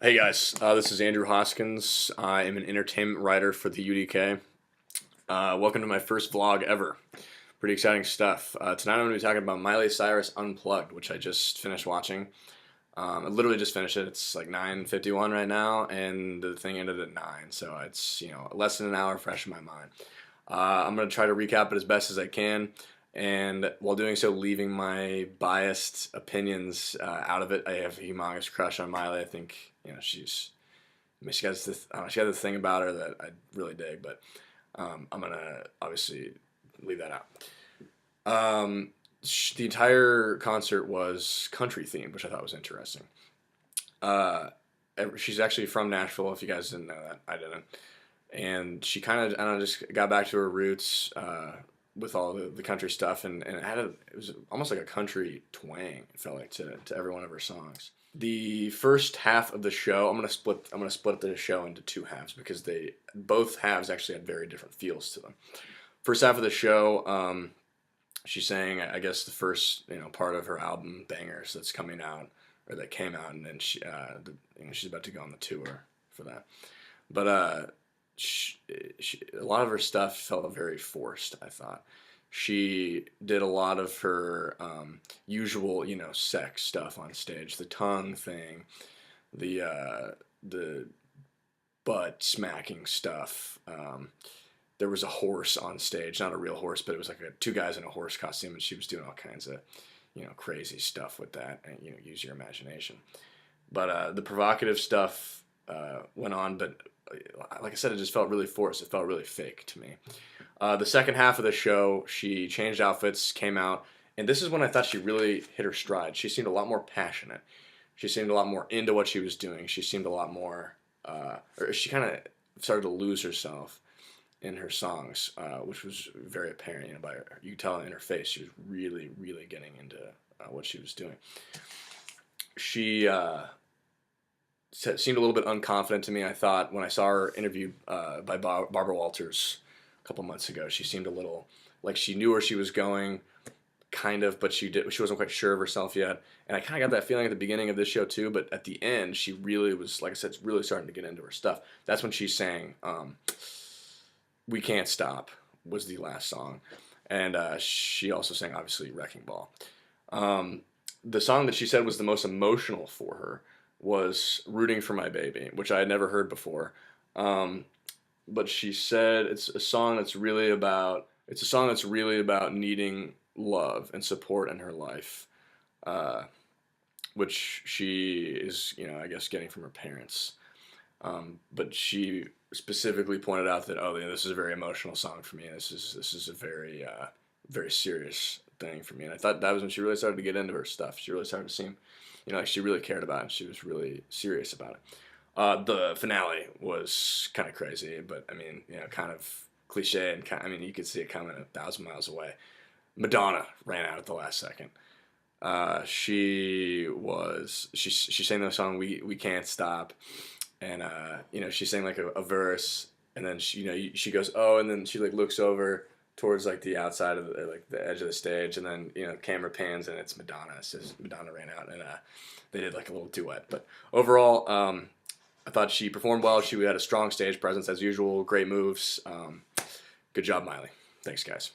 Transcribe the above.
Hey guys, this is Andrew Hoskins. I am an entertainment writer for the UDK. Welcome to my first vlog ever. Pretty exciting stuff. Tonight I'm going to be talking about Miley Cyrus Unplugged, which I just finished watching. I literally just finished it. It's like 9:51 right now, and the thing ended at 9, so it's less than an hour fresh in my mind. I'm going to try to recap it as best as I can, and while doing so, leaving my biased opinions out of it. I have a humongous crush on Miley. I think she has this, I don't know, she has this thing about her that I really dig, but I'm gonna obviously leave that out. The entire concert was country themed, which I thought was interesting. Uh, she's actually from Nashville. If you guys didn't know that, I didn't. And she kind of, I don't know, just got back to her roots with all the country stuff, and it was almost like a country twang. It felt like to every one of her songs. The first half of the show, I'm gonna split the show into two halves because both halves actually had very different feels to them. First half of the show, she sang, I guess, the first part of her album Bangers that's coming out, or that came out, and then she's about to go on the tour for that. But a lot of her stuff felt very forced, I thought. She did a lot of her usual, sex stuff on stage. The tongue thing, the butt smacking stuff. There was a horse on stage, not a real horse, but it was like two guys in a horse costume, and she was doing all kinds of, crazy stuff with that, and use your imagination. But the provocative stuff went on, but like I said, it just felt really forced. It felt really fake to me. The second half of the show, she changed outfits, came out, and this is when I thought she really hit her stride. She seemed a lot more passionate. She seemed a lot more into what she was doing. She seemed a lot more, or she kind of started to lose herself in her songs, which was very apparent. By her, you could tell in her face she was really, really getting into what she was doing. She seemed a little bit unconfident to me. I thought when I saw her interviewed by Barbara Walters a couple months ago, she seemed a little like she knew where she was going, kind of, but she wasn't quite sure of herself yet. And I kind of got that feeling at the beginning of this show too. But at the end, she really was, like I said, really starting to get into her stuff. That's when she sang "We Can't Stop" was the last song, and she also sang obviously "Wrecking Ball." The song that she said was the most emotional for her was "Rooting for My Baby," which I had never heard before. But she said it's a song that's really about needing love and support in her life, which she is, I guess, getting from her parents. But she specifically pointed out that, oh, yeah, this is a very emotional song for me. This is a very very serious thing for me. And I thought that was when she really started to get into her stuff. She really started to seem, like she really cared about it. And she was really serious about it. The finale was kind of crazy, but I mean, kind of cliche, and you could see it coming 1,000 miles away. Madonna ran out at the last second. She sang the song "We Can't Stop," and she sang like a verse, and then she goes, oh, and then she like looks over towards like the outside of the edge of the stage, and then camera pans and it's Madonna. It says Madonna ran out, and they did like a little duet. But overall, I thought she performed well. She had a strong stage presence as usual. Great moves. Good job, Miley. Thanks, guys.